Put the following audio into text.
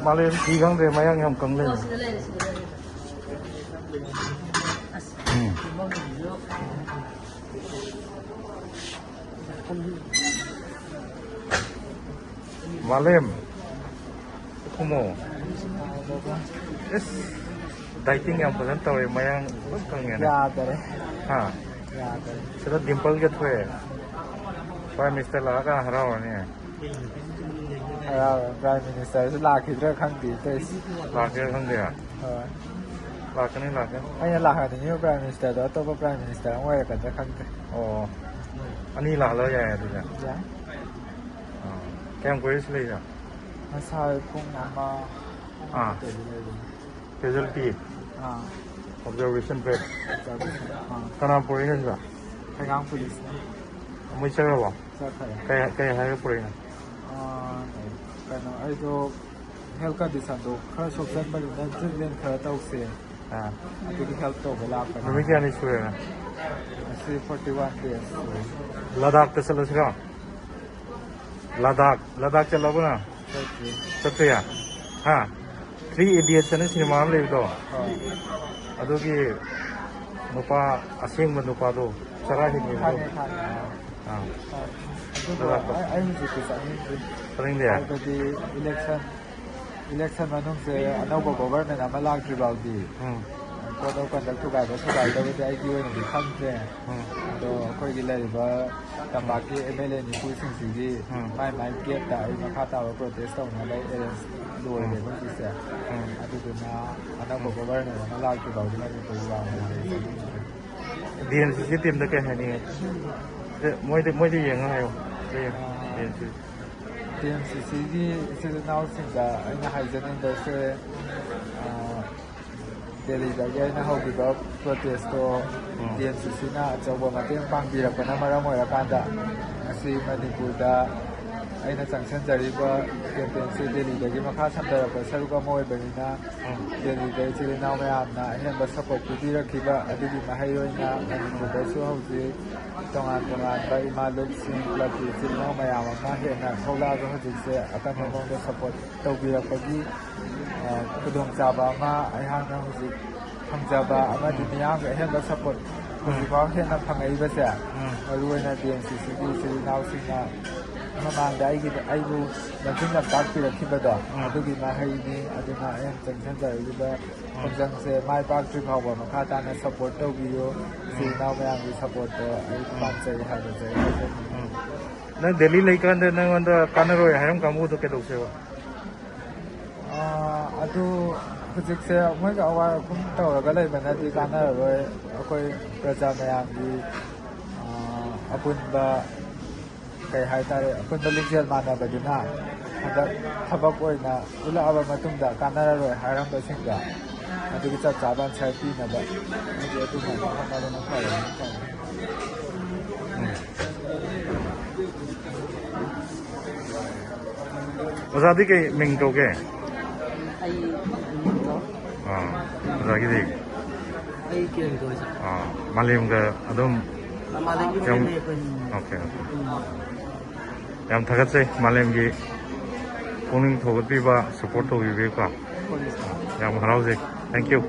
말에 이강대 마양 형 강래. 말렘 kumo es dieting yang paling tahu yang kangen ya deh ha ya deh sudah dimple gitu ya Prime Minister lah kan harau nih Prime Minister 是拉起这康迪对 lah ke kan dia lah kan ini lah kan 哎呀拉下你有 Prime Minister 的多个 Prime Minister 我也跟着康迪 oh ini lah lo ya itu ya ya kayak gue sih ya masa pun nama casualty observation bed karena poinnya juga Pegang polis mau cakap apa kayak hari poinnya karena itu health condition tuh kalau sukses baru nanti dan kalau tahu sih itu health tuh berapa demikian isu ya masih 41 days Ladakh terselesai kan Ladakh चला बना सत्य या हाँ 3 Idiots ने cinema में ले तो अदो की नुपा असिंग में नुपा तो चला ही नहीं तो हाँ आई मुझे कुछ पढ़ें दिया अभी election में से अनौब गवर्नमेंट अमलाक ट्रिबाउडी कोड ऑफ कंडक्ट थुगाई दबदे आई की ओइने खंगजे तो कोई गिलारिबा तंबाकी एमएलए निपुसिंगसिगी माइ गेट ता आई मखा ता प्रोटेस्ट तौना लै एरेंज लोइले बंसिसे अदुना अनौब गवर्नमेंट अमलाक ट्रिबाउडी मै पुवा DNCC टीम दा के हनी मोइदे येंगा हायो DNCC की सिनाउसिंगा अइना हाइजनिंगदसे Delhi da na haugiba protest to DNCC na achauba mateng pangbirakpana maram oirakanda asi Manipur da aina changsanjariba campaign se Delhi dagi makha samdarapa saruka moibanina Delhi da chilinau mayamna ahenba support pidirakhiba adigi mahairoina Manipur da su hauji tongan ba imaluk sing lati chilinau mayam ma hena tholaga hojikse akan mongda support tawbirakpagi kudong chaba ma aihana hojik hamjaba amadi miyam ahenba support hojikwa hena phangaibase aruina DNCC gi chilinau singna mamangda aibu nakinga takpirakibada adugi mahaini aduna ahen changsanjariba khonjangse mai pakri phawba makha tana support tawbiyo chilinau mayamgi support to ai pamchai habase na Delhi laikanda na onda kanaro hayam kamu to ke doksewa ꯑꯗꯨ ꯍꯧꯖꯤꯛꯁꯦ ꯃꯣꯏꯒ ꯑꯋꯥꯔꯈꯨꯝ ꯇꯧꯔꯒ ꯂꯩꯕꯅꯗꯤ ꯀꯥꯟꯅꯔꯔꯣꯏ ꯑꯩꯈꯣꯏ ꯄ꯭ꯔꯖꯥ ꯃꯌꯥꯝꯒꯤ ꯑꯄꯨꯟꯕ ꯀꯩ ꯍꯥꯏꯇꯥꯔꯦ ꯑꯄꯨꯟꯕ ꯂꯤꯡꯖꯦꯜ ꯃꯥꯟꯅꯕꯗꯨꯅ ꯍꯟꯗꯛ ꯊꯕꯛ ꯑꯣꯏꯅ ꯎꯠꯂꯛꯑꯕ ꯃꯇꯨꯡꯗ ꯀꯥꯟꯅꯔꯔꯣꯏ ꯍꯥꯏꯔꯝꯕꯁꯤꯡꯗ ꯑꯗꯨꯒꯤ ꯆꯞ ꯆꯥꯕ ꯑꯟꯁꯔ ꯄꯤꯅꯕ ꯍꯥꯏꯗꯤ ꯑꯗꯨꯃꯥꯏꯅ ꯍꯣꯠꯅꯕꯅ ꯐꯔꯅꯤ Ozadi ke ming to ke Ai ozagi de ai kian ko sa malim ga adum malim ki yang ne ko okay yam thagat se malim gi puning thogat pi ba support to bi ka yam harau se thank you